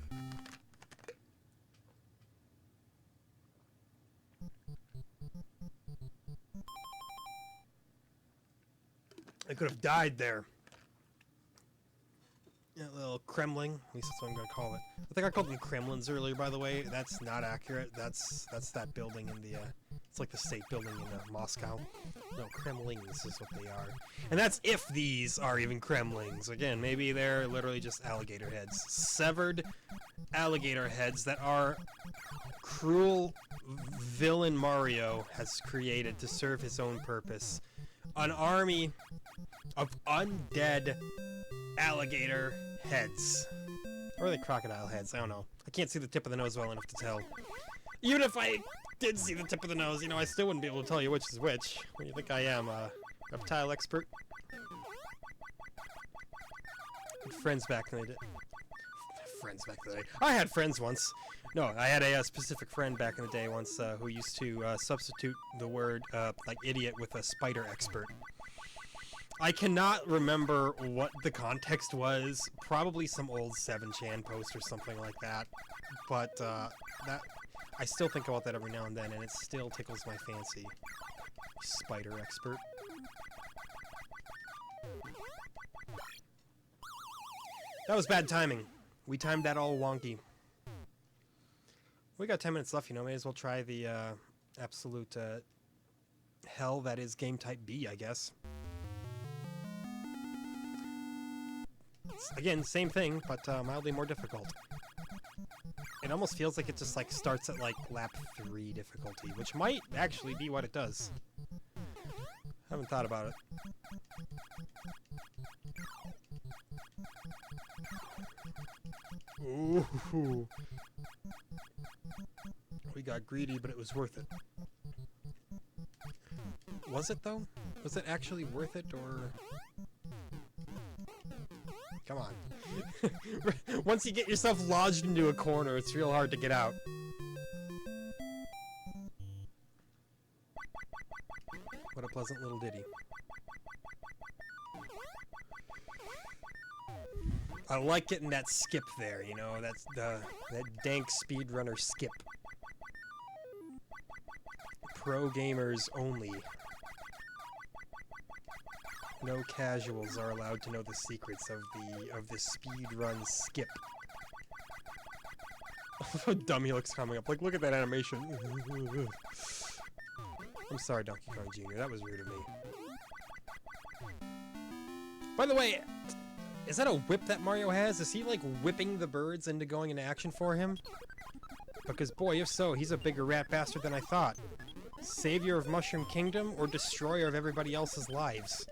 I could have died there. That little Kremlin, at least that's what I'm going to call it. I think I called them Kremlins earlier, by the way. That's not accurate. That's that building in the, it's like the state building in Moscow. No, Kremlins is what they are. And that's if these are even Kremlins. Again, maybe they're literally just alligator heads. Severed alligator heads that our cruel villain Mario has created to serve his own purpose. An army of undead alligator heads. Or are they crocodile heads? I don't know. I can't see the tip of the nose well enough to tell. Even if I did see the tip of the nose, you know, I still wouldn't be able to tell you which is which. What do you think I am, a reptile expert? Had friends back in the day. Friends back in the day. I had friends once. No, I had a specific friend back in the day once who used to substitute the word, like, idiot with a spider expert. I cannot remember what the context was. Probably some old 7chan post or something like that. But that I still think about that every now and then, and it still tickles my fancy. Spider expert. That was bad timing. We timed that all wonky. We got 10 minutes left, you know. May as well try the absolute hell that is game type B, I guess. Again, same thing, but mildly more difficult. It almost feels like it just like starts at like lap 3 difficulty, which might actually be what it does. Haven't thought about it. Ooh. We got greedy, but it was worth it. Was it though? Was it actually worth it, or... Come on. Once you get yourself lodged into a corner, it's real hard to get out. What a pleasant little ditty. I like getting that skip there, you know, that's that dank speedrunner skip. Pro gamers only. No casuals are allowed to know the secrets of the speedrun skip. How dumb he looks coming up. Like, look at that animation. I'm sorry, Donkey Kong Jr. That was rude of me. By the way, is that a whip that Mario has? Is he, like, whipping the birds into going into action for him? Because, boy, if so, he's a bigger rat bastard than I thought. Savior of Mushroom Kingdom or destroyer of everybody else's lives?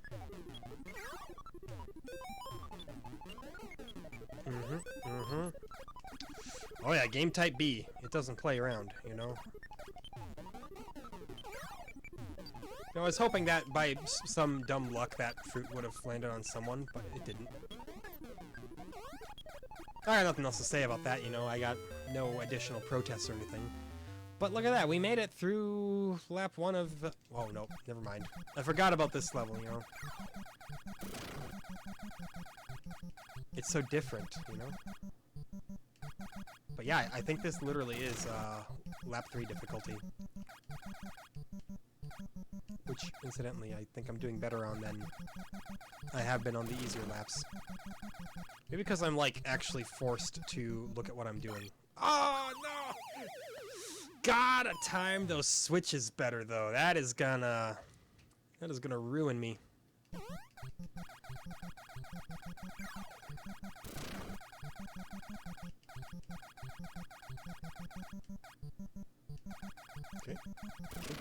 Oh yeah, game type B. It doesn't play around, you know? I was hoping that by some dumb luck that fruit would have landed on someone, but it didn't. I got nothing else to say about that, you know? I got no additional protests or anything. But look at that, we made it through lap 1 of... oh, no, never mind. I forgot about this level, you know? It's so different, you know? But yeah, I think this literally is lap 3 difficulty. Which, incidentally, I think I'm doing better on than I have been on the easier laps. Maybe because I'm, like, actually forced to look at what I'm doing. Oh, no! Gotta time those switches better, though. That is gonna ruin me.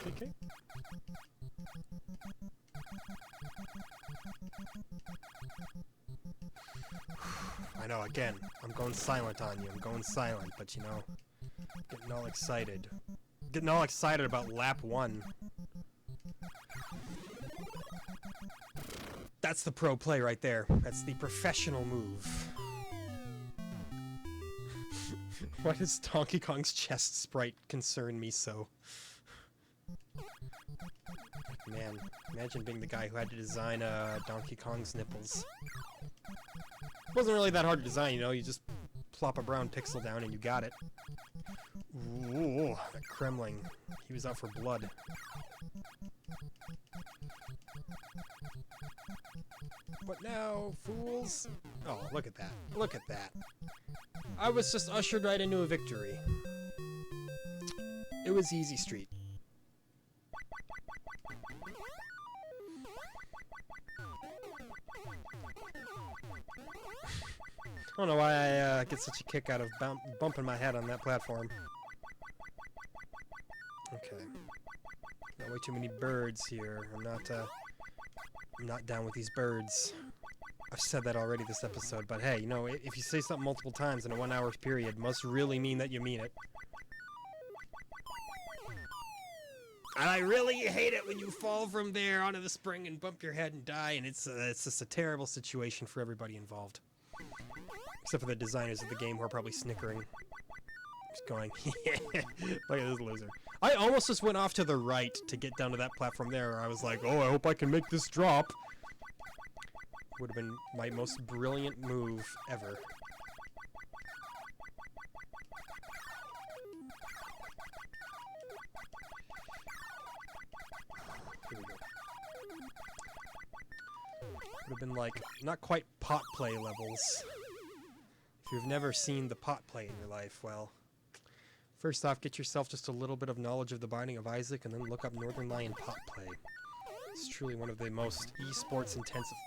Okay. I know, again, I'm going silent on you. I'm going silent, but you know, getting all excited. Getting all excited about lap 1. That's the pro play right there. That's the professional move. Why does Donkey Kong's chest sprite concern me so? Man, imagine being the guy who had to design Donkey Kong's nipples. It wasn't really that hard to design, you know, you just plop a brown pixel down and you got it. Ooh, that Kremling. He was out for blood. What now, fools? Oh, look at that. Look at that. I was just ushered right into a victory. It was easy street. I don't know why I get such a kick out of bumping my head on that platform. Okay. Got way too many birds here. I'm not down with these birds. I've said that already this episode, but hey, you know, if you say something multiple times in a 1 hour period, must really mean that you mean it. And I really hate it when you fall from there onto the spring and bump your head and die, and it's just a terrible situation for everybody involved. Except for the designers of the game who are probably snickering. Just going, look at this loser. I almost just went off to the right to get down to that platform there. I was like, oh, I hope I can make this drop. Would have been my most brilliant move ever. Here we go. Would have been like, not quite pot play levels. If you've never seen the pot play in your life, well, first off, get yourself just a little bit of knowledge of the Binding of Isaac, and then look up Northern Lion pot play. It's truly one of the most esports intensive...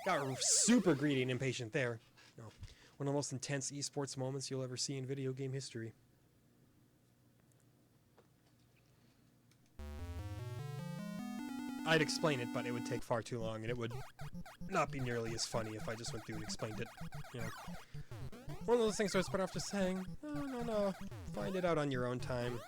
Got super greedy and impatient there. No. One of the most intense esports moments you'll ever see in video game history. I'd explain it, but it would take far too long, and it would not be nearly as funny if I just went through and explained it. You know, one of those things I was put off just saying, no, find it out on your own time.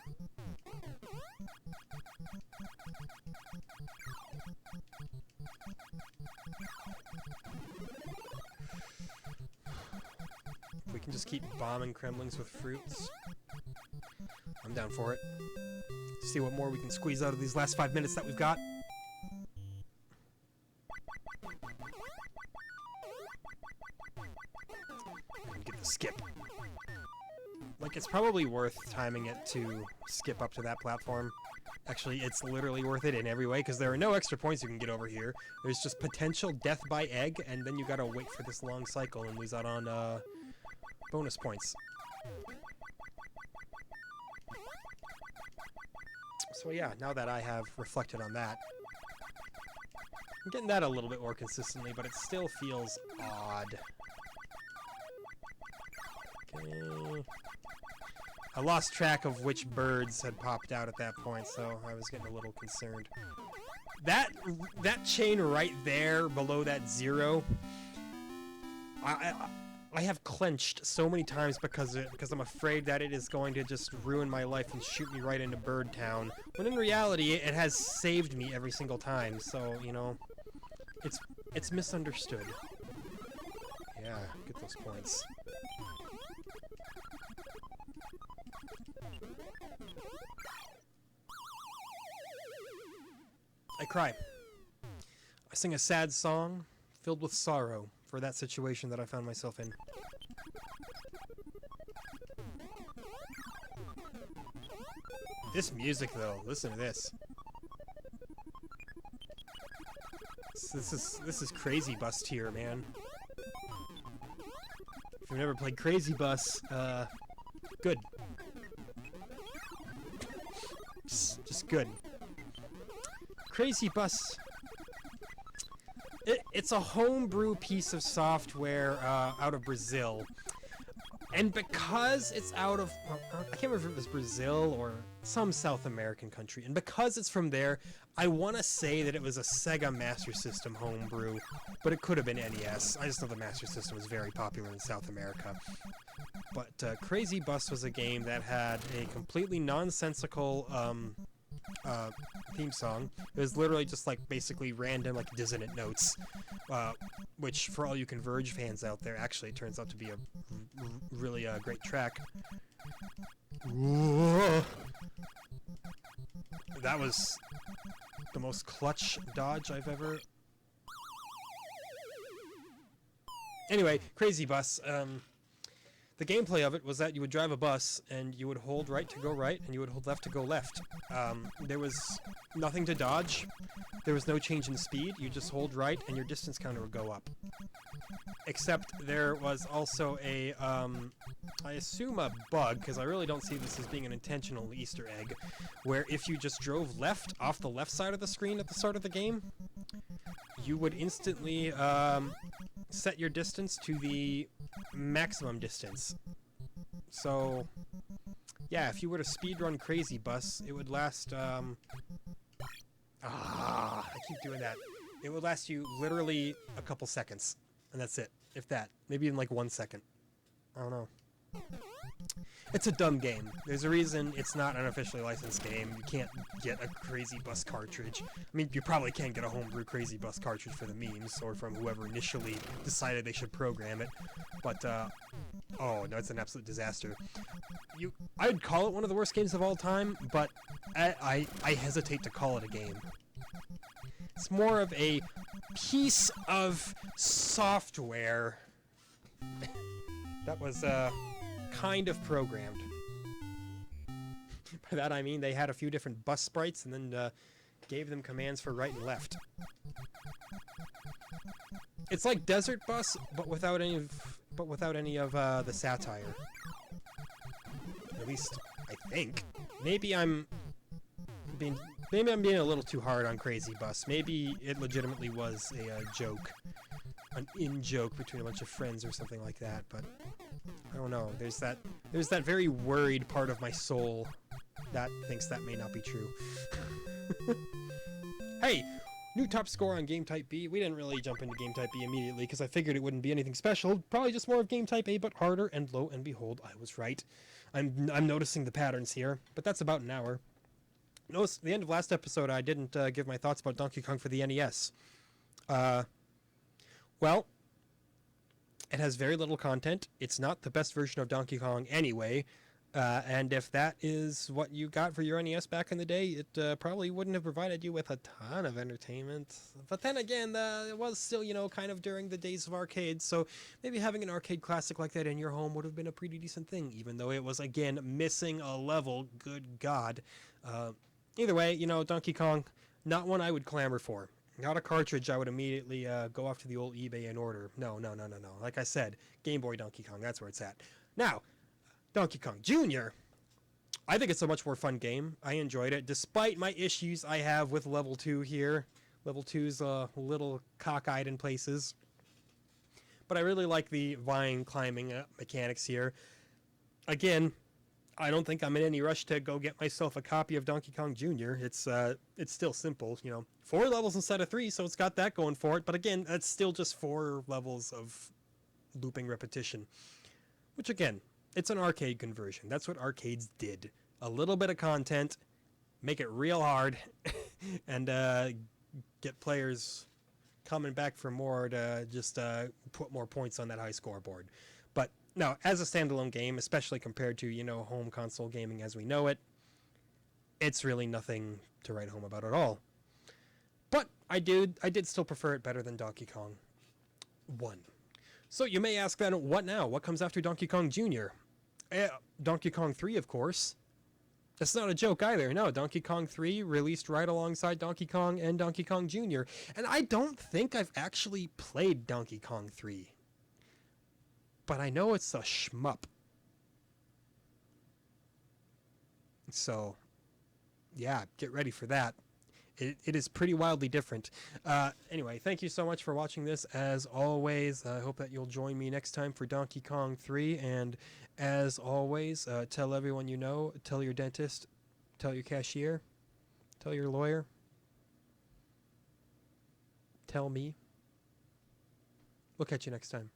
If we can just keep bombing Kremlings with fruits, I'm down for it. See what more we can squeeze out of these last 5 minutes that we've got. Get the skip. Like, it's probably worth timing it to skip up to that platform. Actually, it's literally worth it in every way, because there are no extra points you can get over here. There's just potential death by egg, and then you gotta wait for this long cycle and lose out on bonus points. So yeah, now that I have reflected on that, I'm getting that a little bit more consistently, but it still feels odd. Okay. I lost track of which birds had popped out at that point, so I was getting a little concerned. That chain right there below that 0, I have clenched so many times because I'm afraid that it is going to just ruin my life and shoot me right into Bird Town, when in reality it has saved me every single time. So, you know, it's misunderstood. Yeah, get those points. I cry. I sing a sad song filled with sorrow for that situation that I found myself in. This music, though, listen to this. This is Crazy Bus tier, man. If you've never played Crazy Bus, good. Just good. Crazy Bus. It's a homebrew piece of software out of Brazil. And because it's out of, I can't remember if it was Brazil or some South American country, and because it's from there, I want to say that it was a Sega Master System homebrew, but it could have been NES. I just know the Master System was very popular in South America. But Crazy Bus was a game that had a completely nonsensical theme song. It was literally just like basically random like dissonant notes, which for all you Converge fans out there, actually it turns out to be a really great track. Whoa. That was the most clutch dodge I've ever... Anyway, Crazy Bus. The gameplay of it was that you would drive a bus, and you would hold right to go right, and you would hold left to go left. There was nothing to dodge. There was no change in speed. You just hold right, and your distance counter would go up. Except there was also a, I assume a bug, because I really don't see this as being an intentional Easter egg, where if you just drove left off the left side of the screen at the start of the game, you would instantly set your distance to the maximum distance. So, yeah, if you were to speedrun Crazy Bus, it would last, I keep doing that. It would last you literally a couple seconds, and that's it. If that. Maybe in like 1 second. I don't know. It's a dumb game. There's a reason it's not an officially licensed game. You can't get a Crazy Bus cartridge. I mean, you probably can get a homebrew Crazy Bus cartridge for the memes, or from whoever initially decided they should program it. But, oh, no, it's an absolute disaster. I'd call it one of the worst games of all time, but I hesitate to call it a game. It's more of a piece of software that was, kind of programmed. By that I mean they had a few different bus sprites and then gave them commands for right and left. It's like Desert Bus, but without any of the satire. At least I think. Maybe I'm being a little too hard on Crazy Bus. Maybe it legitimately was a joke. an in-joke between a bunch of friends or something like that, but I don't know. There's that very worried part of my soul that thinks that may not be true. Hey! New top score on Game Type B. We didn't really jump into Game Type B immediately because I figured it wouldn't be anything special. Probably just more of Game Type A, but harder, and lo and behold, I was right. I'm noticing the patterns here, but that's about an hour. Notice, the end of last episode, I didn't give my thoughts about Donkey Kong for the NES. Well, it has very little content. It's not the best version of Donkey Kong anyway. And if that is what you got for your NES back in the day, it probably wouldn't have provided you with a ton of entertainment. But then again, it was still, you know, kind of during the days of arcades, so maybe having an arcade classic like that in your home would have been a pretty decent thing, even though it was, again, missing a level. Good God. Either way, you know, Donkey Kong, not one I would clamor for. Not a cartridge I would immediately go off to the old eBay and order. No. Like I said, Game Boy Donkey Kong, that's where it's at. Now, Donkey Kong Jr., I think it's a much more fun game. I enjoyed it, despite my issues I have with Level 2 here. Level 2's a little cockeyed in places. But I really like the vine climbing mechanics here. Again, I don't think I'm in any rush to go get myself a copy of Donkey Kong Jr. It's still simple, you know. 4 levels instead of 3, so it's got that going for it. But again, that's still just 4 levels of looping repetition. Which again, it's an arcade conversion. That's what arcades did. A little bit of content, make it real hard, and get players coming back for more to just put more points on that high scoreboard. But no, as a standalone game, especially compared to, you know, home console gaming as we know it, it's really nothing to write home about at all. But I did still prefer it better than Donkey Kong 1. So you may ask then, what now? What comes after Donkey Kong Jr.? Donkey Kong 3, of course. That's not a joke either. No, Donkey Kong 3 released right alongside Donkey Kong and Donkey Kong Jr. And I don't think I've actually played Donkey Kong 3. But I know it's a shmup. So, yeah, get ready for that. It is pretty wildly different. Anyway, thank you so much for watching this. As always, I hope that you'll join me next time for Donkey Kong 3. And as always, tell everyone you know, tell your dentist, tell your cashier, tell your lawyer, tell me. We'll catch you next time.